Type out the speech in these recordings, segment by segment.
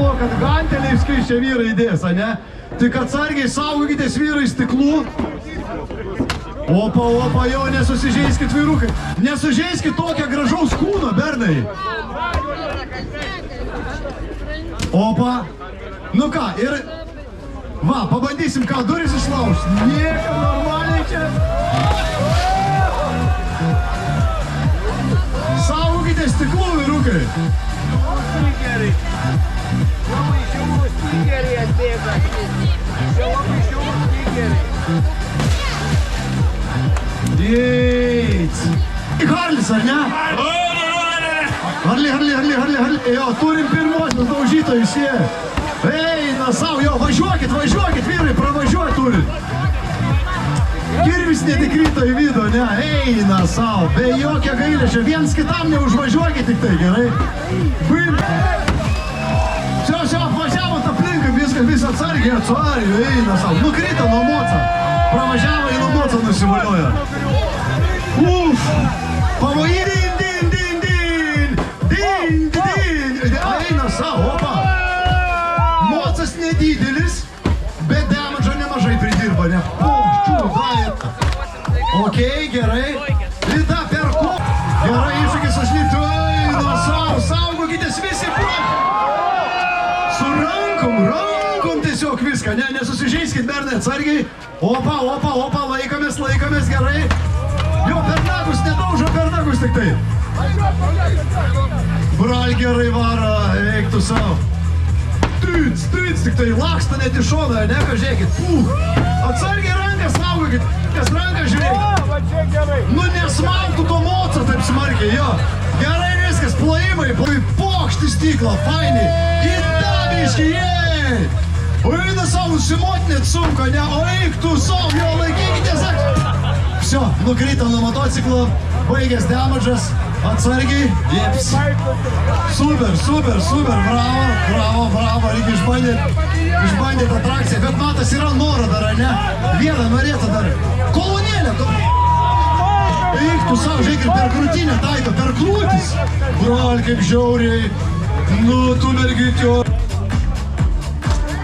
galvo, kad ganteliais skaičia vyrai įdės, ne? Tik atsargiai saugokitės vyrai stiklų. Opa, jo, nesusižeiskit vyrukai. Nesužeiskit tokią gražaus kūno, bernai. Opa. Nu ką, ir... Va, pabandysim, ką duris išlauš. Nieko, normaliai čia. Saugokitės stiklų, vyrukai. Jėts. Harlis, ar ne? Harli. Jo, turim pirmosius daužytojus jie. Eina savo, jo, važiuokit, vyrai, pravažiuot turit. Kirvis netikrito į vidų, ne? Eina savo, be jokia gailėčia. Viens kitam neužvažiuokit tik tai, gerai? Bim. Čia, apvažiavot aplinką, vis atsargiai atsuarijo, eina savo. Nukrito nuo moco. Pravažiavo į nuo moco nusivalioja. Uf! Pavojai, eina savo, opa! Mocas nedidelis, bet damedžo nemažai pridirba, ne? Okei, gerai. Lita perku. Gerai, iššūkis užlipti. Eina savo, saugokitės visi su rankom tiesiog viską, ne? Nesusižeiskit, bernai, atsargiai. Opa, laikomės, gerai. Jo, per nagus, nedaužo per nagus tik tai. Bral gerai varo, eiktų savo. Trits, tik tai laksta net į šoną, ne, pažiūrėkit. Atsargiai ranką saugokit, kas ranką žiūrėkit. Nu nesmauktų to moco taip smarkiai, jo. Gerai viskas, plojimai, pokšti stiklą, fainiai. Įdabiški, jei. Eina savo, simotinėt sunko, ne, o eiktų savo, jo, laikykitės. Всё, nukrito nuo motociklo, baigęs damage'as, atsargiai, jeps. Super, bravo, reikia išbandėt atrakciją, bet matas yra noro dar, ne? Vieną norėtų dar. Kolonėlę, eiktų savo, žiūrėk, ir per krūtinę taiko, per krūtis. Brol, kaip žiauriai, nu, tu mergitio.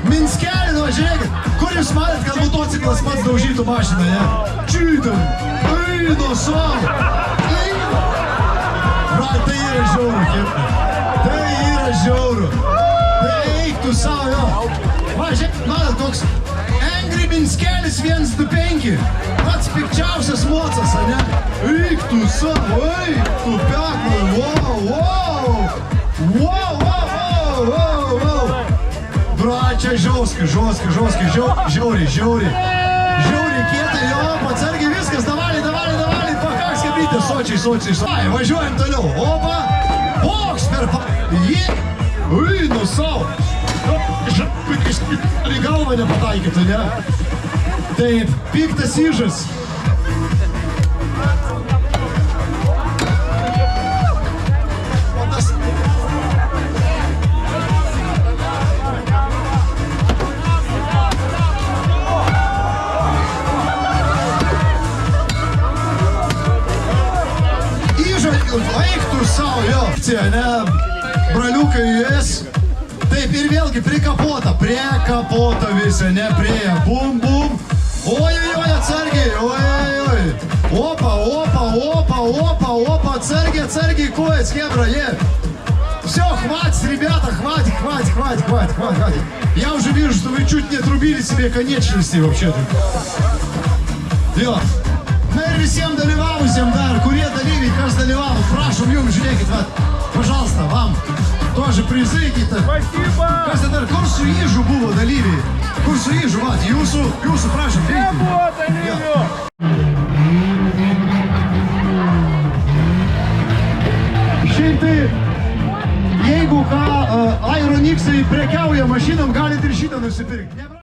Minskelį, nu, žiūrėkit, kur jūs matėt, kad motociklas pats daužytų mašiną, ne? Čiūtam, eina savo, eina. Brat, tai yra žiauru, Tai eiktų savo, jo. Va, žiūrėk, matot, koks Angry Minskelis 125. Pats pikčiausias mocas, ne? Eiktų savo, eiktų peklai, wow. Brat, čia žioski, žiauri. Žiauri kietai, jo, atsargiai viskas, davali, pakaks kabrytė, sočiai. Ai, važiuojam toliau, opa, boks per eina savo. Į galvą nepataikytų, ne? Taip, piktas įžas. Eiktų savo, jo, ne, braliukai jas, taip ir vėlgi prikapota visą, ne prie, bum, oi, atsargiai, opa, atsargiai, kojas, hebra, Все, хватит, ребята, хватит. Я уже вижу, что вы чуть не отрубили себе конечности вообще-то. Мы всем dalyvavusiem dar, kurie dalyviai, kas dalyvavo, prašom jums, žiūrėkit, pожалуйста, вам тоже призы какие-то. Спасибо! Kas dar, kur su įžu buvo dalyviai? Kur su įžu, jūsų, prašom, Не было dalyvių! Šiaip tai, jeigu ką, Aeronixai prekiauja mašinom, galit ir šitą nusipirkti.